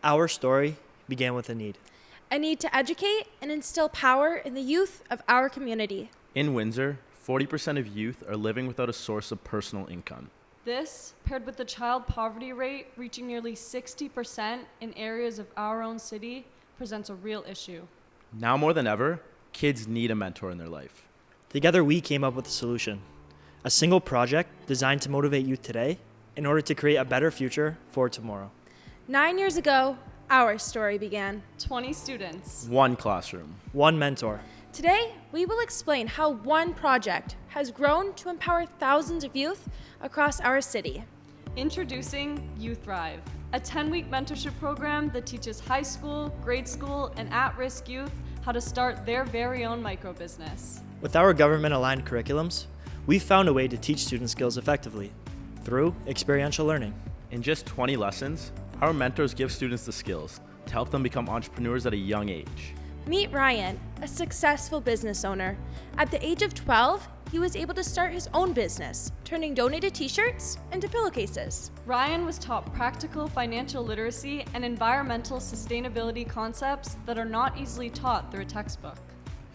Our story began with a need to educate and instill power in the youth of our community. In Windsor, 40% of youth are living without a source of personal income. This, paired with the child poverty rate reaching nearly 60% in areas of our own city, presents a real issue. Now more than ever, kids need a mentor in their life. Together we came up with a solution, a single project designed to motivate youth today in order to create a better future for tomorrow. 9 years ago, our story began. 20 students. One classroom. One mentor. Today, we will explain how one project has grown to empower thousands of youth across our city. Introducing You Thrive, a 10-week mentorship program that teaches high school, grade school, and at-risk youth how to start their very own micro-business. With our government-aligned curriculums, we've found a way to teach students skills effectively through experiential learning. In just 20 lessons, our mentors give students the skills to help them become entrepreneurs at a young age. Meet Ryan, a successful business owner. At the age of 12, he was able to start his own business, turning donated t-shirts into pillowcases. Ryan was taught practical financial literacy and environmental sustainability concepts that are not easily taught through a textbook.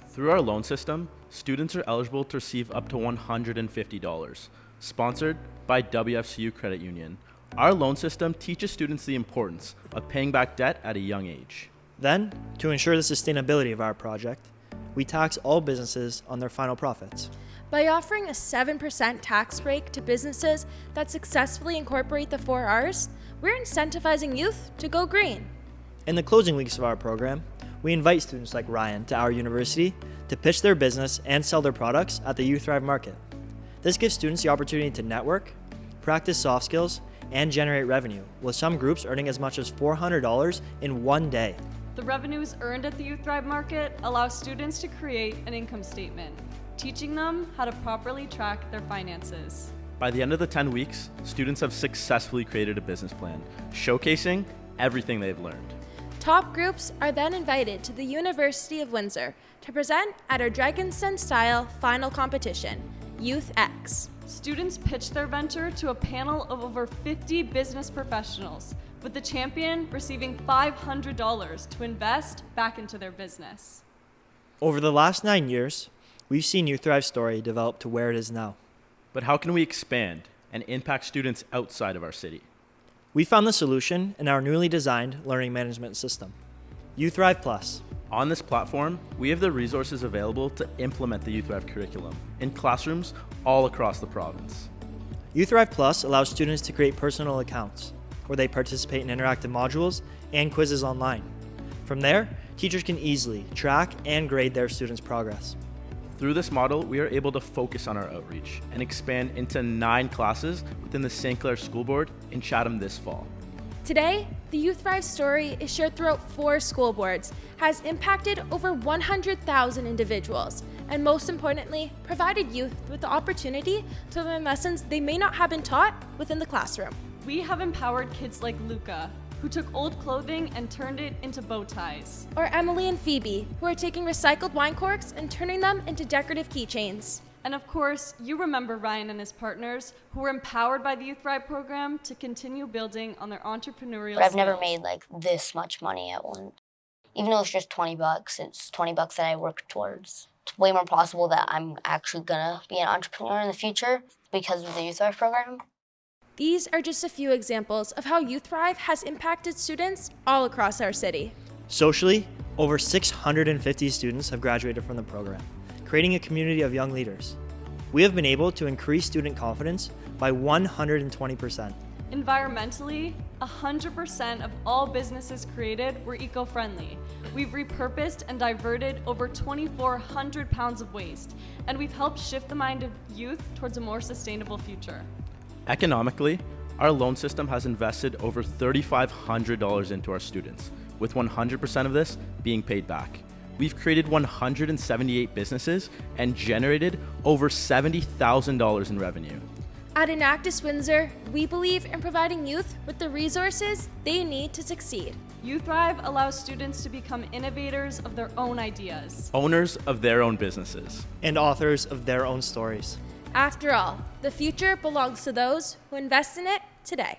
Through our loan system, students are eligible to receive up to $150, sponsored by WFCU Credit Union. Our loan system teaches students the importance of paying back debt at a young age. Then, to ensure the sustainability of our project, we tax all businesses on their final profits. By offering a 7% tax break to businesses that successfully incorporate the 4 Rs, we're incentivizing youth to go green. In the closing weeks of our program, we invite students like Ryan to our university to pitch their business and sell their products at the Youth Thrive Market. This gives students the opportunity to network, practice soft skills, and generate revenue, with some groups earning as much as $400 in one day. The revenues earned at the Youth Thrive Market allow students to create an income statement, teaching them how to properly track their finances. By the end of the 10 weeks, students have successfully created a business plan, showcasing everything they've learned. Top groups are then invited to the University of Windsor to present at our Dragonson-style final competition, Youth X. Students pitch their venture to a panel of over 50 business professionals, with the champion receiving $500 to invest back into their business. Over the last 9 years, we've seen Youth Thrive's story develop to where it is now. But how can we expand and impact students outside of our city? We found the solution in our newly designed learning management system, Youth Thrive Plus. On this platform, we have the resources available to implement the Youth Thrive curriculum in classrooms all across the province. Youth Thrive Plus allows students to create personal accounts, where they participate in interactive modules and quizzes online. From there, teachers can easily track and grade their students' progress. Through this model, we are able to focus on our outreach and expand into 9 classes within the St. Clair School Board in Chatham this fall. Today, the Youth Thrive story is shared throughout 4 school boards, has impacted over 100,000 individuals, and most importantly, provided youth with the opportunity to learn lessons they may not have been taught within the classroom. We have empowered kids like Luca, who took old clothing and turned it into bow ties. Or Emily and Phoebe, who are taking recycled wine corks and turning them into decorative keychains. And of course, you remember Ryan and his partners, who were empowered by the Youth Thrive program to continue building on their entrepreneurial But I've skills. never made like this much money at once. Even though it's just $20, it's $20 that I work towards. It's way more possible that I'm actually gonna be an entrepreneur in the future because of the Youth Thrive program. These are just a few examples of how Youth Thrive has impacted students all across our city. Socially, over 650 students have graduated from the program, creating a community of young leaders. We have been able to increase student confidence by 120%. Environmentally, 100% of all businesses created were eco-friendly. We've repurposed and diverted over 2,400 pounds of waste, and we've helped shift the mind of youth towards a more sustainable future. Economically, our loan system has invested over $3,500 into our students, with 100% of this being paid back. We've created 178 businesses and generated over $70,000 in revenue. At Enactus Windsor, we believe in providing youth with the resources they need to succeed. Youth Thrive allows students to become innovators of their own ideas. Owners of their own businesses. And authors of their own stories. After all, the future belongs to those who invest in it today.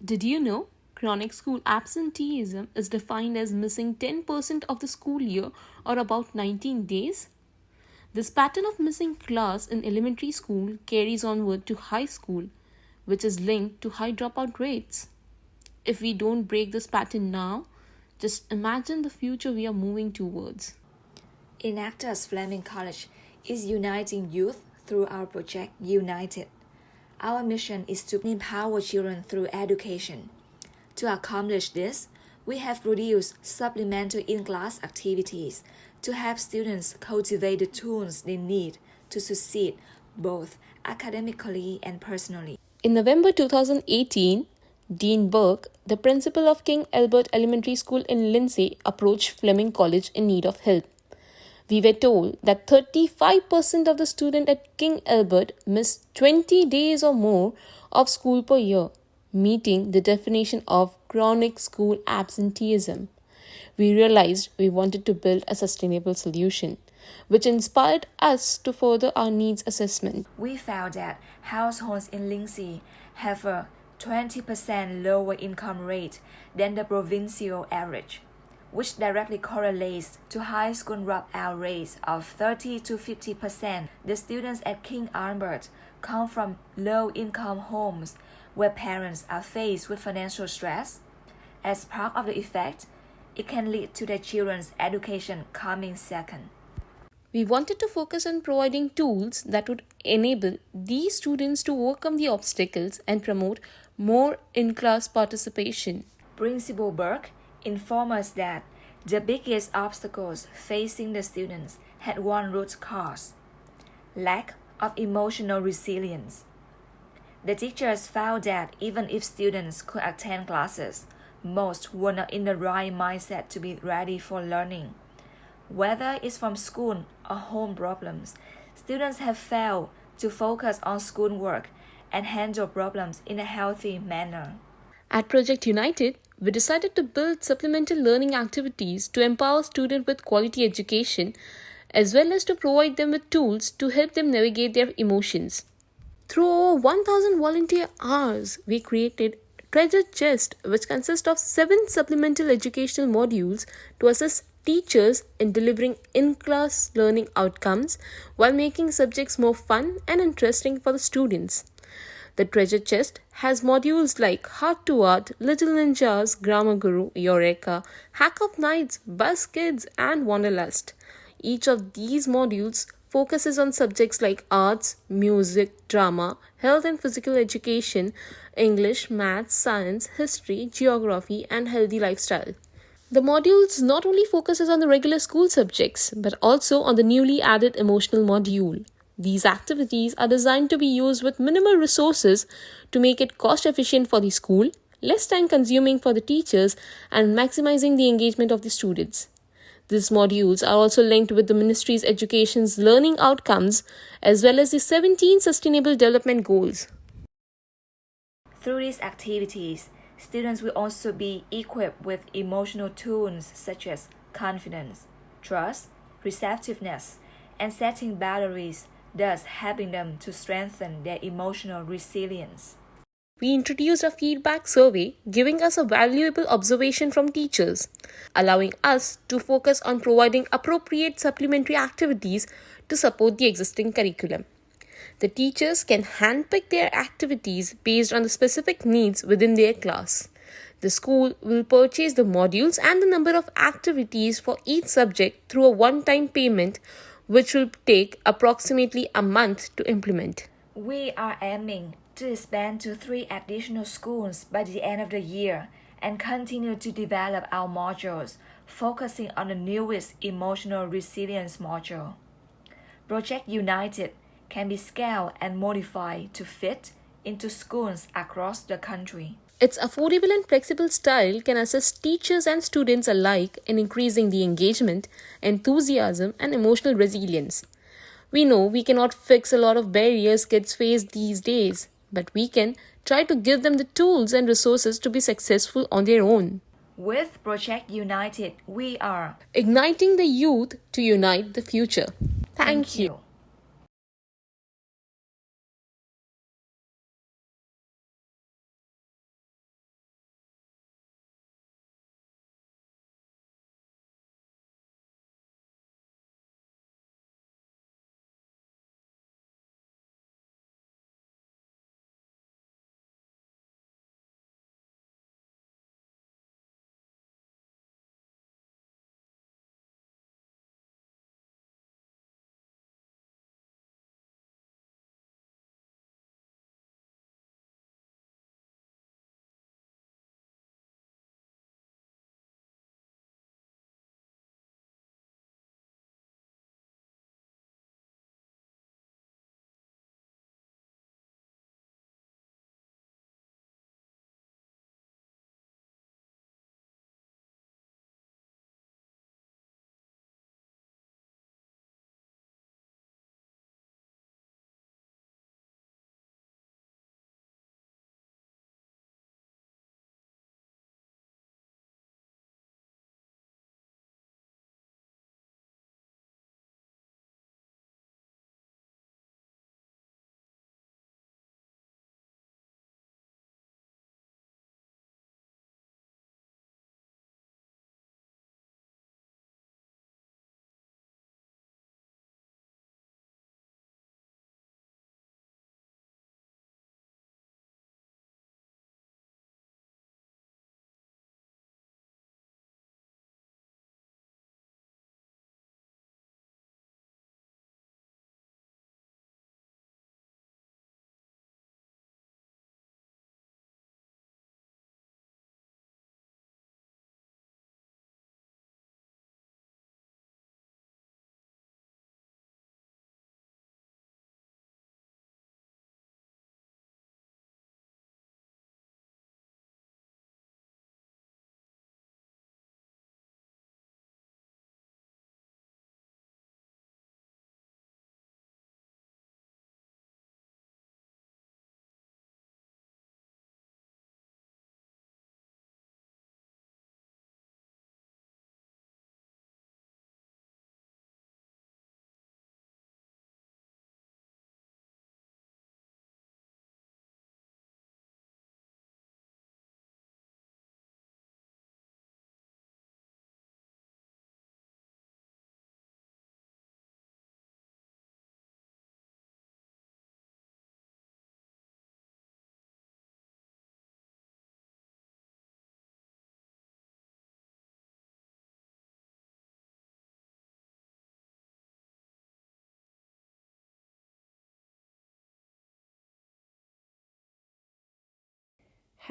Did you know chronic school absenteeism is defined as missing 10% of the school year or about 19 days? This pattern of missing class in elementary school carries onward to high school, which is linked to high dropout rates. If we don't break this pattern now, just imagine the future we are moving towards. Enactus Fleming College is uniting youth through our project United. Our mission is to empower children through education. To accomplish this, we have produced supplemental in-class activities to help students cultivate the tools they need to succeed both academically and personally. In November 2018, Dean Burke, the principal of King Albert Elementary School in Lindsay, approached Fleming College in need of help. We were told that 35% of the students at King Albert miss 20 days or more of school per year, meeting the definition of chronic school absenteeism. We realized we wanted to build a sustainable solution, which inspired us to further our needs assessment. We found that households in Lindsay have a 20% lower income rate than the provincial average, which directly correlates to high school dropout rates of 30 to 50%. The students at King Albert come from low-income homes where parents are faced with financial stress. As part of the effect, it can lead to their children's education coming second. We wanted to focus on providing tools that would enable these students to overcome the obstacles and promote more in-class participation. Principal Burke informed us that the biggest obstacles facing the students had one root cause: lack of emotional resilience. The teachers found that even if students could attend classes, most were not in the right mindset to be ready for learning. Whether it's from school or home problems, students have failed to focus on schoolwork and handle problems in a healthy manner. At Project United, we decided to build supplemental learning activities to empower students with quality education, as well as to provide them with tools to help them navigate their emotions. Through over 1,000 volunteer hours, we created Treasure Chest, which consists of 7 supplemental educational modules to assist teachers in delivering in-class learning outcomes while making subjects more fun and interesting for the students. The Treasure Chest has modules like Heart to Art, Little Ninjas, Grammar Guru, Eureka, Hack of Nights, Buzz Kids, and Wanderlust. Each of these modules focuses on subjects like arts, music, drama, health and physical education, English, maths, science, history, geography, and healthy lifestyle. The modules not only focuses on the regular school subjects, but also on the newly added emotional module. These activities are designed to be used with minimal resources to make it cost efficient for the school, less time consuming for the teachers, and maximizing the engagement of the students. These modules are also linked with the Ministry's education's learning outcomes as well as the 17 Sustainable Development Goals. Through these activities, students will also be equipped with emotional tools such as confidence, trust, receptiveness, and setting boundaries, thus helping them to strengthen their emotional resilience. We introduced a feedback survey giving us a valuable observation from teachers, allowing us to focus on providing appropriate supplementary activities to support the existing curriculum. The teachers can handpick their activities based on the specific needs within their class. The school will purchase the modules and the number of activities for each subject through a one-time payment, which will take approximately a month to implement. We are aiming to expand to 3 additional schools by the end of the year and continue to develop our modules, focusing on the newest emotional resilience module. Project United can be scaled and modified to fit into schools across the country. Its affordable and flexible style can assist teachers and students alike in increasing the engagement, enthusiasm, and emotional resilience. We know we cannot fix a lot of barriers kids face these days, but we can try to give them the tools and resources to be successful on their own. With Project United, we are igniting the youth to unite the future. Thank you.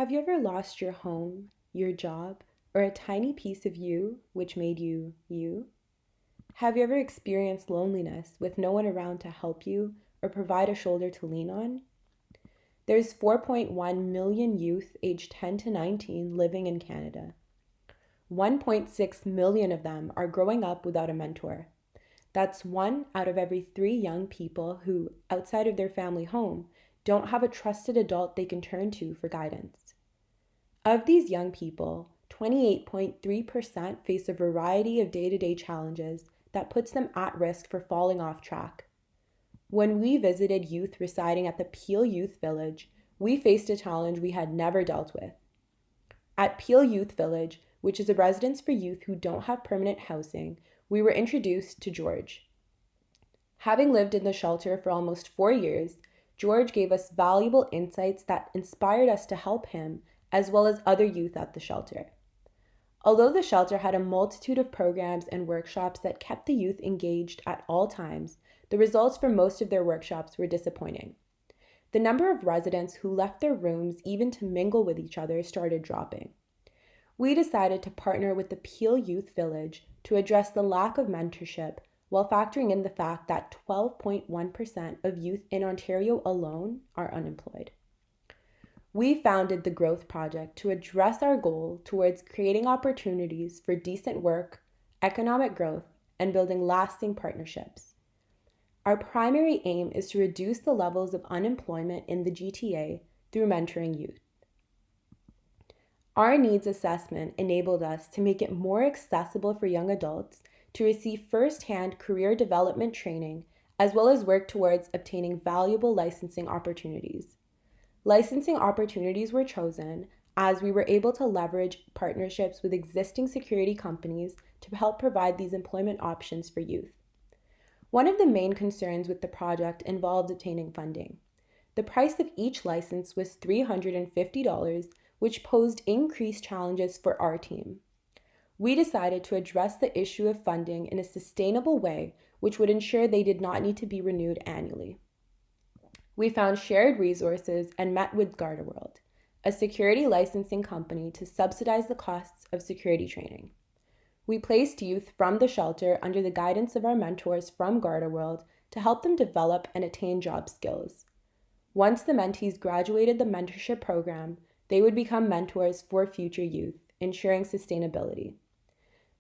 Have you ever lost your home, your job, or a tiny piece of you which made you you? Have you ever experienced loneliness with no one around to help you or provide a shoulder to lean on? There's 4.1 million youth aged 10 to 19 living in Canada. 1.6 million of them are growing up without a mentor. That's 1 out of every 3 young people who, outside of their family home, don't have a trusted adult they can turn to for guidance. Of these young people, 28.3% face a variety of day-to-day challenges that puts them at risk for falling off track. When we visited youth residing at the Peel Youth Village, we faced a challenge we had never dealt with. At Peel Youth Village, which is a residence for youth who don't have permanent housing, we were introduced to George. Having lived in the shelter for almost 4 years, George gave us valuable insights that inspired us to help him as well as other youth at the shelter. Although the shelter had a multitude of programs and workshops that kept the youth engaged at all times, the results for most of their workshops were disappointing. The number of residents who left their rooms even to mingle with each other started dropping. We decided to partner with the Peel Youth Village to address the lack of mentorship while factoring in the fact that 12.1% of youth in Ontario alone are unemployed. We founded the Growth Project to address our goal towards creating opportunities for decent work, economic growth, and building lasting partnerships. Our primary aim is to reduce the levels of unemployment in the GTA through mentoring youth. Our needs assessment enabled us to make it more accessible for young adults to receive first-hand career development training as well as work towards obtaining valuable licensing opportunities. Licensing opportunities were chosen as we were able to leverage partnerships with existing security companies to help provide these employment options for youth. One of the main concerns with the project involved obtaining funding. The price of each license was $350, which posed increased challenges for our team. We decided to address the issue of funding in a sustainable way, which would ensure they did not need to be renewed annually. We found shared resources and met with GardaWorld, a security licensing company, to subsidize the costs of security training. We placed youth from the shelter under the guidance of our mentors from GardaWorld to help them develop and attain job skills. Once the mentees graduated the mentorship program, they would become mentors for future youth, ensuring sustainability.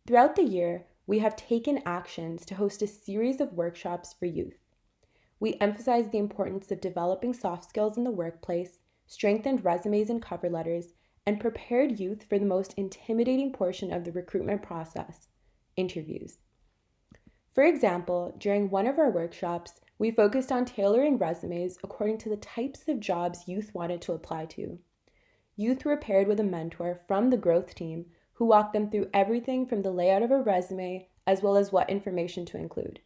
Throughout the year, we have taken actions to host a series of workshops for youth. We emphasized the importance of developing soft skills in the workplace, strengthened resumes and cover letters, and prepared youth for the most intimidating portion of the recruitment process, interviews. For example, during one of our workshops, we focused on tailoring resumes according to the types of jobs youth wanted to apply to. Youth were paired with a mentor from the growth team who walked them through everything from the layout of a resume as well as what information to include.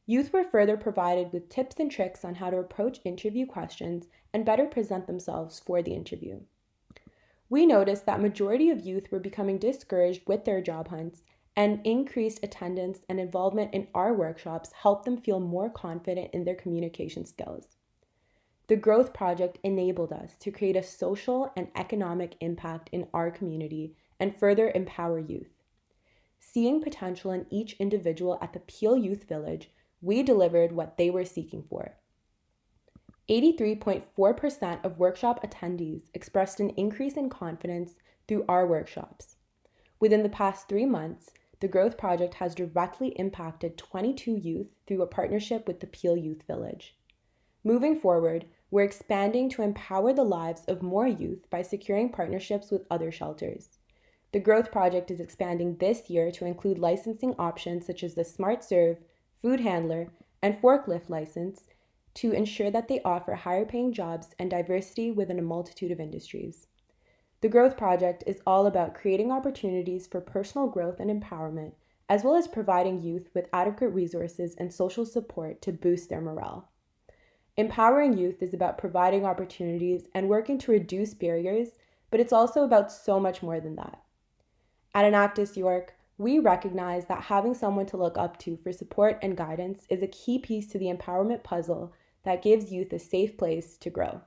Youth were further provided with tips and tricks on how to approach interview questions and better present themselves for the interview. We noticed that majority of youth were becoming discouraged with their job hunts, and increased attendance and involvement in our workshops helped them feel more confident in their communication skills. The Growth Project enabled us to create a social and economic impact in our community and further empower youth. Seeing potential in each individual at the Peel Youth Village, we delivered what they were seeking for. 83.4% of workshop attendees expressed an increase in confidence through our workshops. Within the past 3 months, the Growth Project has directly impacted 22 youth through a partnership with the Peel Youth Village. Moving forward, we're expanding to empower the lives of more youth by securing partnerships with other shelters. The Growth Project is expanding this year to include licensing options such as the Smart Serve, food handler, and forklift license to ensure that they offer higher paying jobs and diversity within a multitude of industries. The Growth Project is all about creating opportunities for personal growth and empowerment, as well as providing youth with adequate resources and social support to boost their morale. Empowering youth is about providing opportunities and working to reduce barriers, but it's also about so much more than that. At Enactus York, we recognize that having someone to look up to for support and guidance is a key piece to the empowerment puzzle that gives youth a safe place to grow.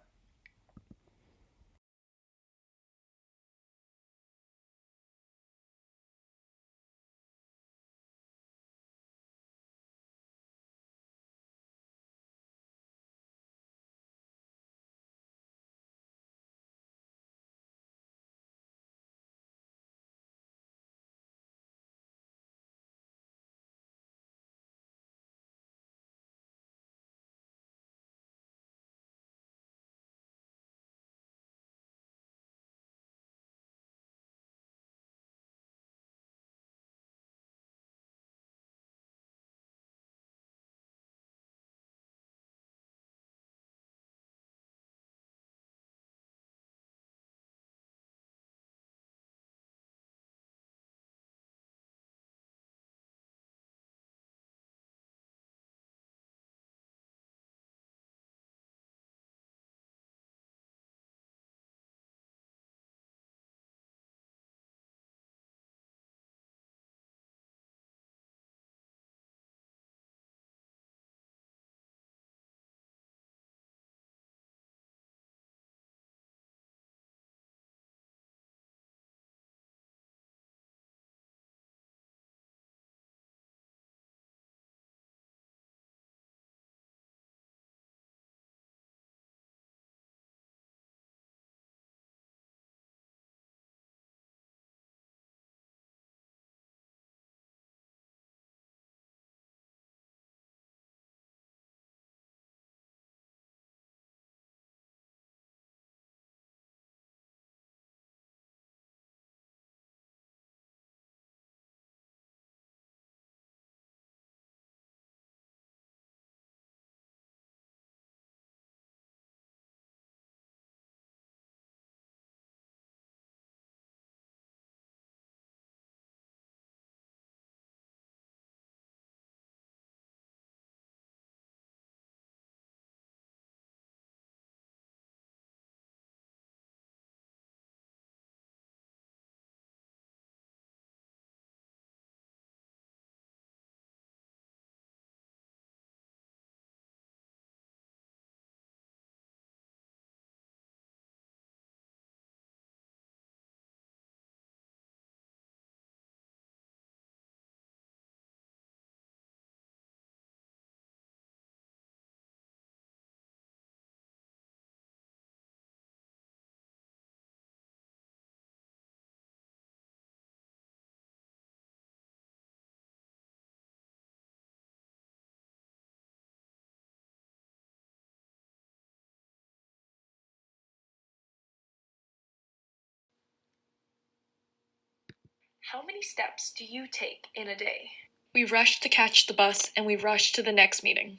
How many steps do you take in a day? We rush to catch the bus and we rush to the next meeting.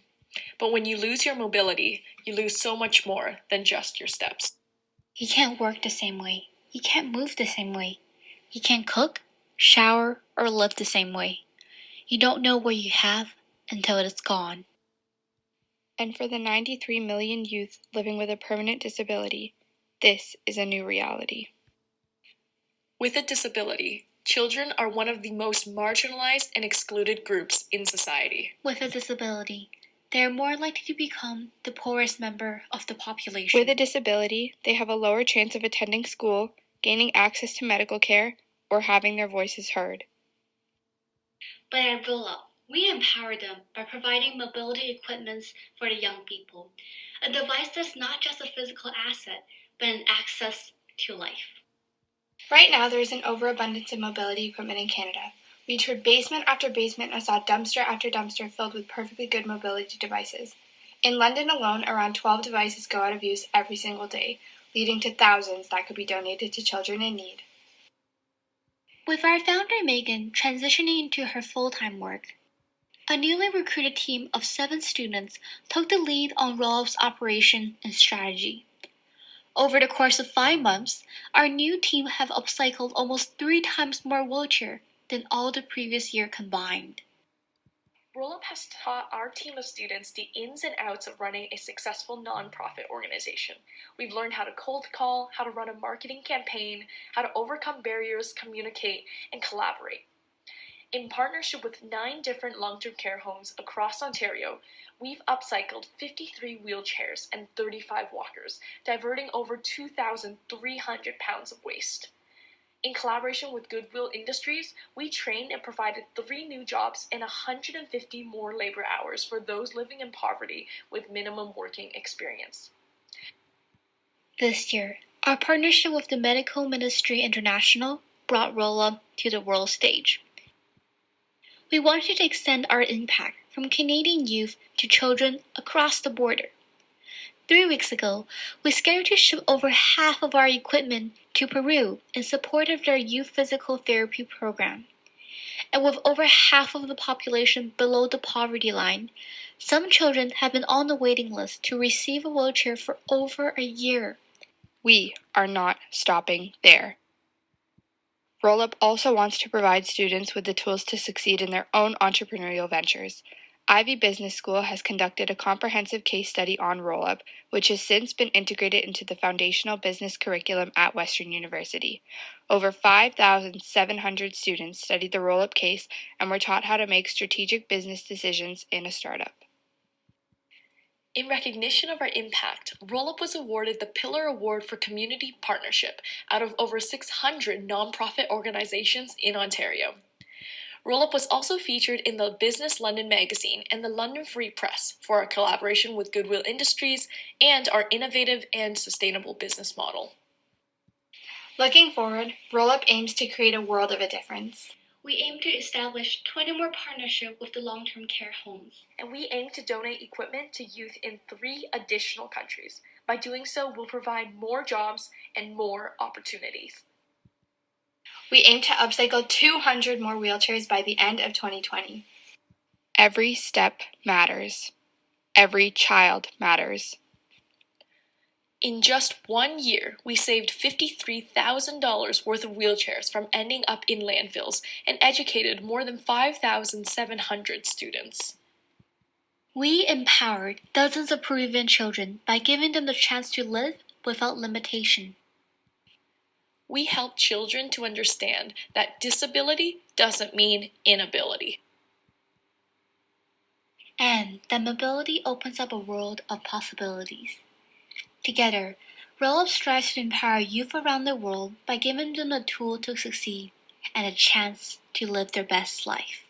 But when you lose your mobility, you lose so much more than just your steps. You can't work the same way. You can't move the same way. You can't cook, shower, or live the same way. You don't know what you have until it is gone. And for the 93 million youth living with a permanent disability, this is a new reality. With a disability, children are one of the most marginalized and excluded groups in society. With a disability, they are more likely to become the poorest member of the population. With a disability, they have a lower chance of attending school, gaining access to medical care, or having their voices heard. But at Roll Up, we empower them by providing mobility equipments for the young people, a device that's not just a physical asset, but an access to life. Right now, there is an overabundance of mobility equipment in Canada. We toured basement after basement and saw dumpster after dumpster filled with perfectly good mobility devices. In London alone, around 12 devices go out of use every single day, leading to thousands that could be donated to children in need. With our founder Megan transitioning into her full-time work, a newly recruited team of 7 students took the lead on Roll Up's operation and strategy. Over the course of 5 months, our new team have upcycled almost 3 times more wheelchair than all the previous year combined. Roll Up has taught our team of students the ins and outs of running a successful nonprofit organization. We've learned how to cold call, how to run a marketing campaign, how to overcome barriers, communicate, and collaborate. In partnership with 9 different long-term care homes across Ontario, we've upcycled 53 wheelchairs and 35 walkers, diverting over 2,300 pounds of waste. In collaboration with Goodwill Industries, we trained and provided 3 new jobs and 150 more labor hours for those living in poverty with minimum working experience. This year, our partnership with the Medical Ministry International brought Roll Up to the world stage. We wanted to extend our impact from Canadian youth to children across the border. 3 weeks ago, we scheduled to ship over half of our equipment to Peru in support of their youth physical therapy program. And with over half of the population below the poverty line, some children have been on the waiting list to receive a wheelchair for over a year. We are not stopping there. Roll Up also wants to provide students with the tools to succeed in their own entrepreneurial ventures. Ivy Business School has conducted a comprehensive case study on Roll Up, which has since been integrated into the foundational business curriculum at Western University. Over 5,700 students studied the Roll Up case and were taught how to make strategic business decisions in a startup. In recognition of our impact, Roll Up was awarded the Pillar Award for Community Partnership out of over 600 nonprofit organizations in Ontario. Roll Up was also featured in the Business London magazine and the London Free Press for our collaboration with Goodwill Industries and our innovative and sustainable business model. Looking forward, Roll Up aims to create a world of a difference. We aim to establish 20 more partnerships with the long-term care homes. And we aim to donate equipment to youth in 3 additional countries. By doing so, we'll provide more jobs and more opportunities. We aim to upcycle 200 more wheelchairs by the end of 2020. Every step matters. Every child matters. In just 1 year, we saved $53,000 worth of wheelchairs from ending up in landfills and educated more than 5,700 students. We empowered dozens of Peruvian children by giving them the chance to live without limitation. We help children to understand that disability doesn't mean inability. And that mobility opens up a world of possibilities. Together, Roll Up strives to empower youth around the world by giving them the tool to succeed and a chance to live their best life.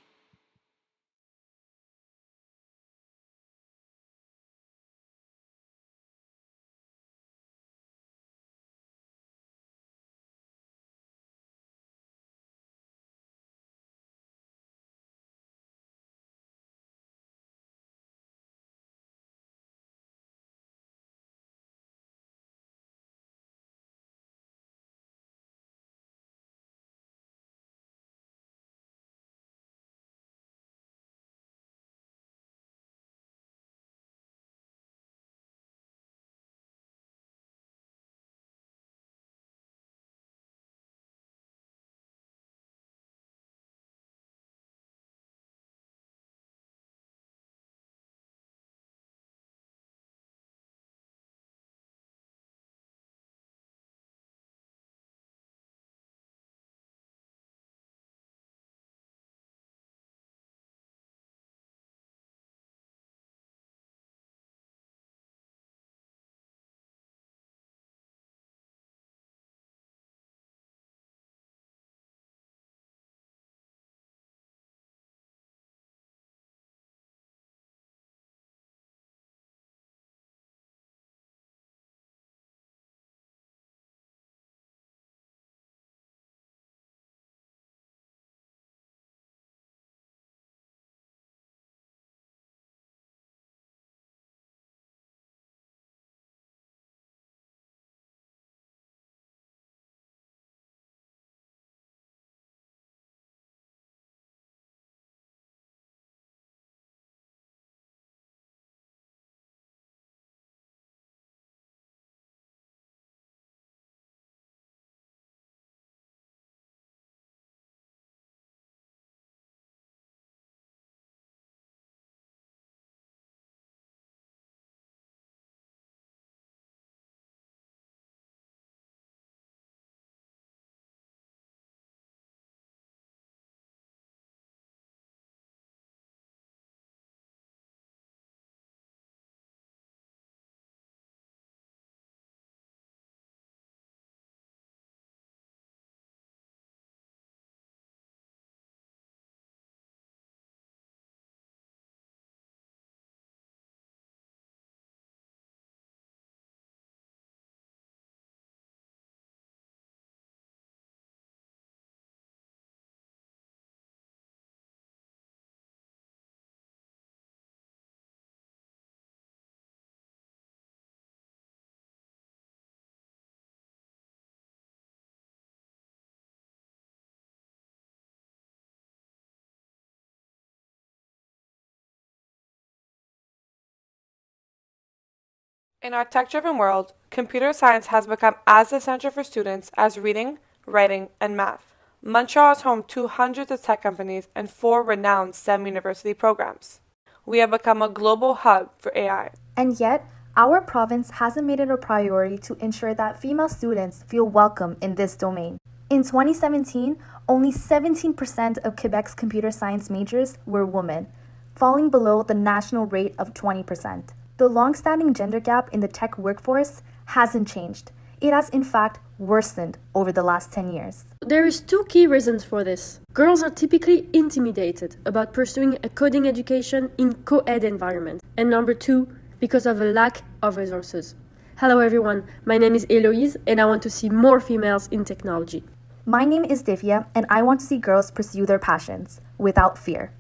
In our tech-driven world, computer science has become as essential for students as reading, writing, and math. Montreal is home to hundreds of tech companies and 4 renowned STEM university programs. We have become a global hub for AI. And yet, our province hasn't made it a priority to ensure that female students feel welcome in this domain. In 2017, only 17% of Quebec's computer science majors were women, falling below the national rate of 20%. The long-standing gender gap in the tech workforce hasn't changed. It has in fact worsened over the last 10 years. There is 2 key reasons for this. Girls are typically intimidated about pursuing a coding education in co-ed environments. And number 2, because of a lack of resources. Hello everyone, my name is Eloise and I want to see more females in technology. My name is Divya and I want to see girls pursue their passions without fear.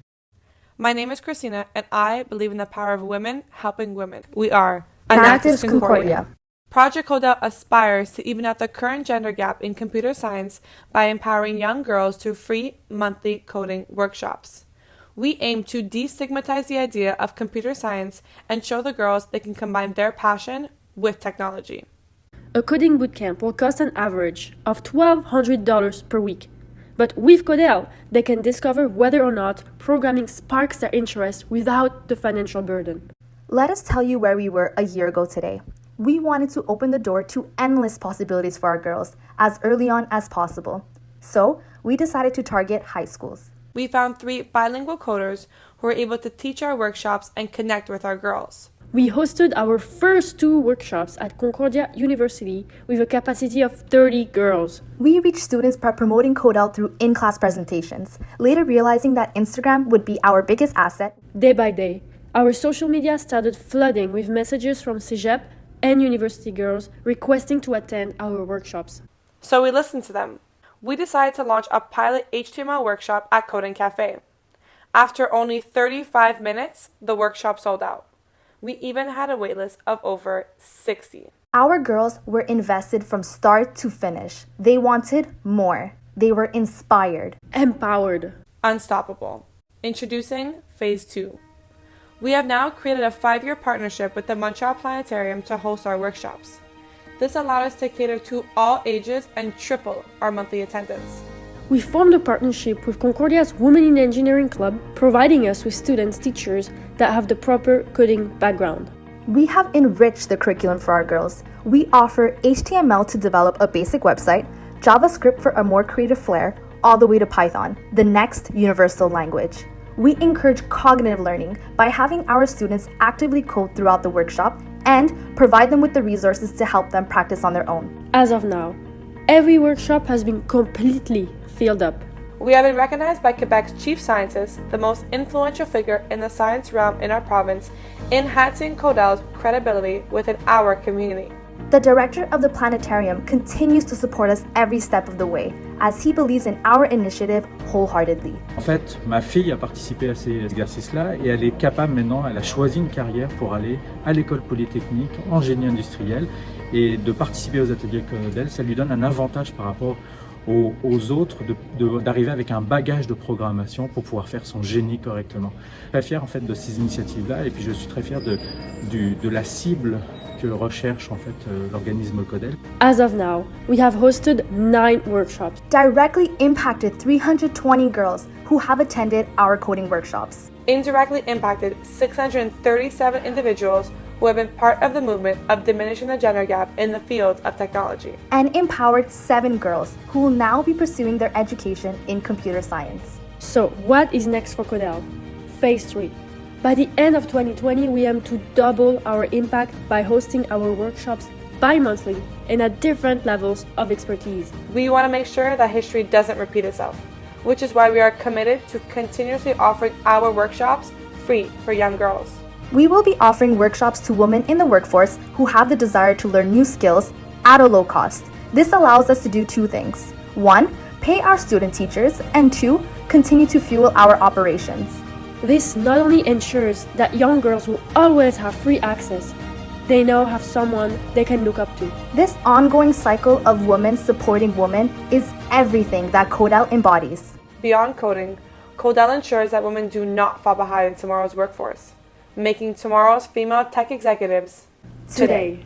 My name is Christina, and I believe in the power of women helping women. We are Enactus Concordia. Project Codel aspires to even out the current gender gap in computer science by empowering young girls through free monthly coding workshops. We aim to destigmatize the idea of computer science and show the girls they can combine their passion with technology. A coding bootcamp will cost an average of $1,200 per week. But with Codel, they can discover whether or not programming sparks their interest without the financial burden. Let us tell you where we were a year ago today. We wanted to open the door to endless possibilities for our girls as early on as possible. So, we decided to target high schools. We found 3 bilingual coders who were able to teach our workshops and connect with our girls. We hosted our first 2 workshops at Concordia University with a capacity of 30 girls. We reached students by promoting Codel through in-class presentations, later realizing that Instagram would be our biggest asset. Day by day, our social media started flooding with messages from Cégep and university girls requesting to attend our workshops. So we listened to them. We decided to launch a pilot HTML workshop at Coding Cafe. After only 35 minutes, the workshop sold out. We even had a waitlist of over 60. Our girls were invested from start to finish. They wanted more. They were inspired. Empowered. Unstoppable. Introducing Phase 2. We have now created a 5-year partnership with the Montreal Planetarium to host our workshops. This allowed us to cater to all ages and triple our monthly attendance. We formed a partnership with Concordia's Women in Engineering Club, providing us with students, teachers that have the proper coding background. We have enriched the curriculum for our girls. We offer HTML to develop a basic website, JavaScript for a more creative flair, all the way to Python, the next universal language. We encourage cognitive learning by having our students actively code throughout the workshop and provide them with the resources to help them practice on their own. As of now, every workshop has been completely filled up. We have been recognized by Quebec's chief scientist, the most influential figure in the science realm in our province, enhancing Codel's credibility within our community. The director of the planetarium continues to support us every step of the way, as he believes in our initiative wholeheartedly. En fait, ma fille a participé à ces exercices-là et elle est capable maintenant, elle a choisi une carrière pour aller à l'école polytechnique en génie industriel et de participer aux ateliers Codel, ça lui donne un avantage par rapport aux autres d'arriver avec un bagage de programmation pour pouvoir faire son génie correctement. Je suis très fier en fait de ces initiatives-là et puis je suis très fier de la cible que recherche en fait l'organisme Codel. As of now, we have hosted 9 workshops. Directly impacted 320 girls who have attended our coding workshops. Indirectly impacted 637 individuals who have been part of the movement of diminishing the gender gap in the field of technology. And empowered 7 girls who will now be pursuing their education in computer science. So, what is next for Codel? Phase 3. By the end of 2020, we aim to double our impact by hosting our workshops bi-monthly and at different levels of expertise. We want to make sure that history doesn't repeat itself, which is why we are committed to continuously offering our workshops free for young girls. We will be offering workshops to women in the workforce who have the desire to learn new skills at a low cost. This allows us to do 2 things. 1, pay our student teachers, and 2, continue to fuel our operations. This not only ensures that young girls will always have free access, they now have someone they can look up to. This ongoing cycle of women supporting women is everything that Codel embodies. Beyond coding, Codel ensures that women do not fall behind in tomorrow's workforce, making tomorrow's female tech executives today.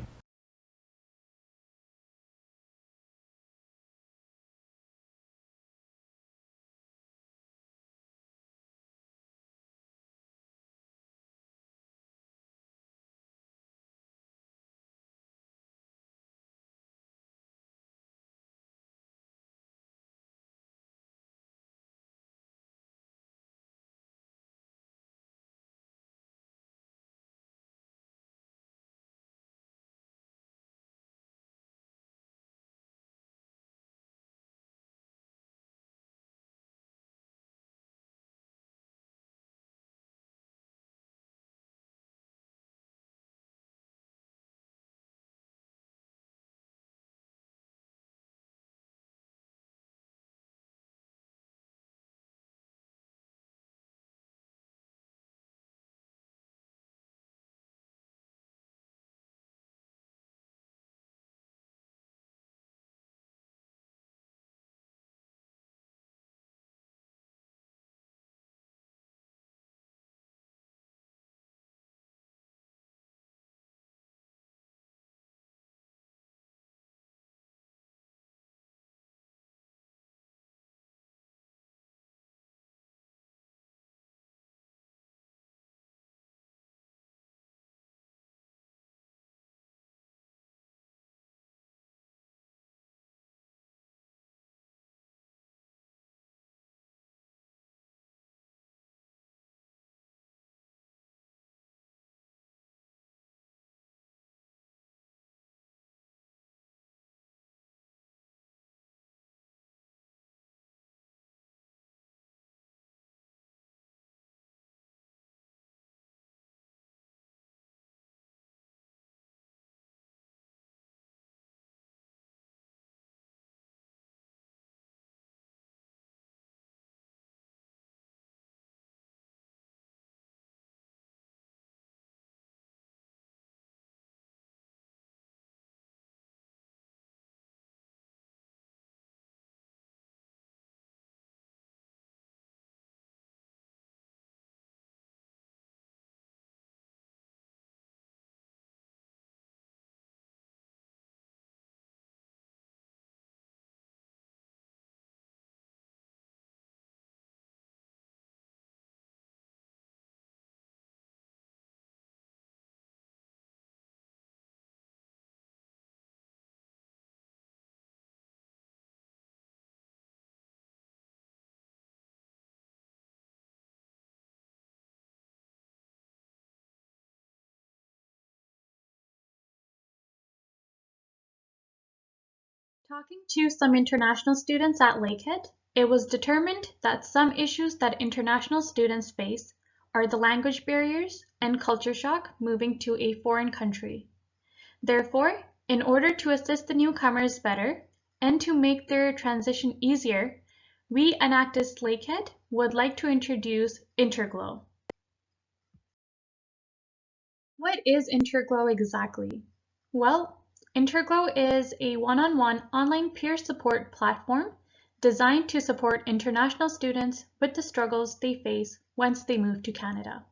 Talking to some international students at Lakehead, it was determined that some issues that international students face are the language barriers and culture shock moving to a foreign country. Therefore, in order to assist the newcomers better and to make their transition easier, we Enactus Lakehead would like to introduce Interglow. What is Interglow exactly? Well, Interglow is a one-on-one online peer support platform designed to support international students with the struggles they face once they move to Canada.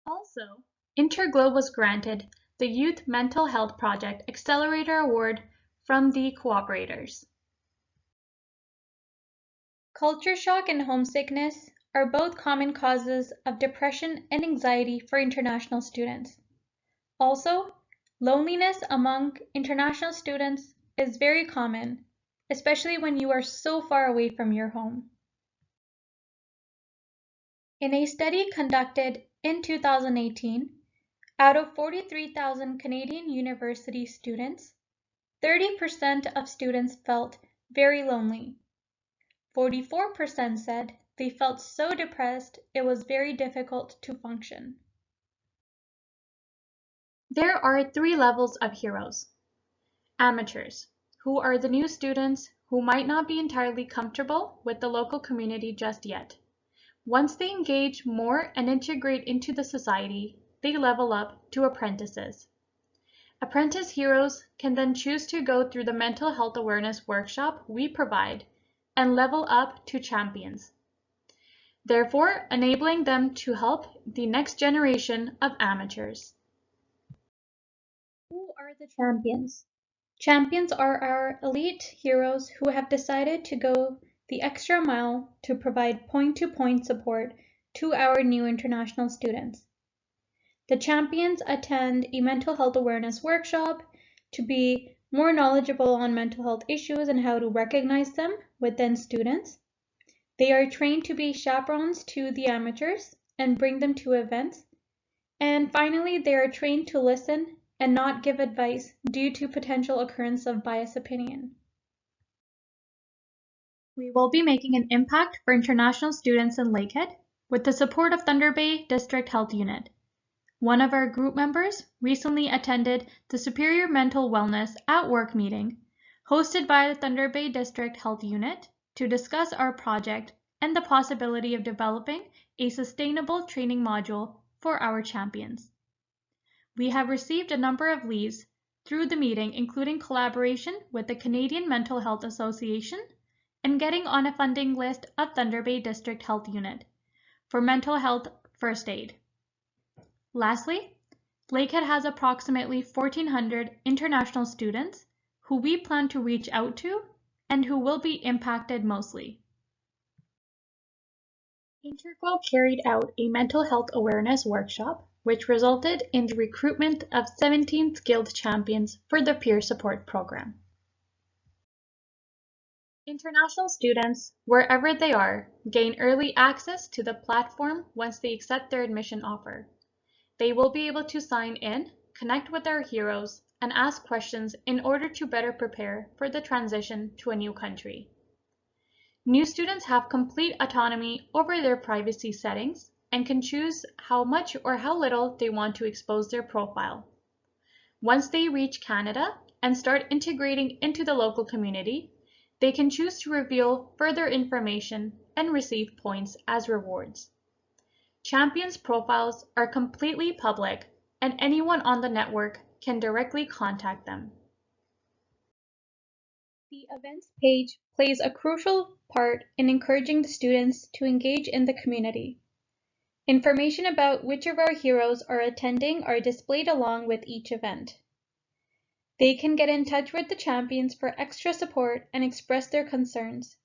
Also, Interglow was granted the Youth Mental Health Project Accelerator Award from the cooperators. Culture shock and homesickness are both common causes of depression and anxiety for international students. Also, loneliness among international students is very common, especially when you are so far away from your home. In a study conducted in 2018, out of 43,000 Canadian university students, 30% of students felt very lonely. 44% said they felt so depressed it was very difficult to function. There are 3 levels of heroes. Amateurs, who are the new students who might not be entirely comfortable with the local community just yet. Once they engage more and integrate into the society, they level up to apprentices. Apprentice heroes can then choose to go through the mental health awareness workshop we provide and level up to champions, therefore enabling them to help the next generation of amateurs. Who are the champions? Champions are our elite heroes who have decided to go the extra mile to provide point-to-point support to our new international students. The champions attend a mental health awareness workshop to be more knowledgeable on mental health issues and how to recognize them within students. They are trained to be chaperones to the amateurs and bring them to events. And finally, they are trained to listen and not give advice due to potential occurrence of biased opinion. We will be making an impact for international students in Lakehead with the support of Thunder Bay District Health Unit. One of our group members recently attended the Superior Mental Wellness at Work meeting hosted by the Thunder Bay District Health Unit to discuss our project and the possibility of developing a sustainable training module for our champions. We have received a number of leads through the meeting, including collaboration with the Canadian Mental Health Association and getting on a funding list of Thunder Bay District Health Unit for mental health first aid. Lastly, Lakehead has approximately 1,400 international students who we plan to reach out to and who will be impacted mostly. Interglow carried out a mental health awareness workshop, which resulted in the recruitment of 17 skilled champions for the peer support program. International students, wherever they are, gain early access to the platform once they accept their admission offer. They will be able to sign in, connect with our heroes, and ask questions in order to better prepare for the transition to a new country. New students have complete autonomy over their privacy settings and can choose how much or how little they want to expose their profile. Once they reach Canada and start integrating into the local community, they can choose to reveal further information and receive points as rewards. Champions' profiles are completely public, and anyone on the network can directly contact them. The events page plays a crucial part in encouraging the students to engage in the community. Information about which of our heroes are attending are displayed along with each event. They can get in touch with the champions for extra support and express their concerns.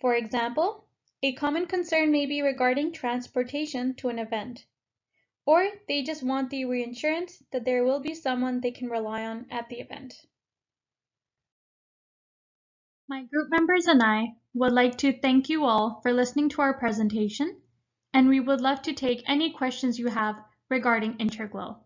For example, a common concern may be regarding transportation to an event, or they just want the reassurance that there will be someone they can rely on at the event. My group members and I would like to thank you all for listening to our presentation, and we would love to take any questions you have regarding Interglow.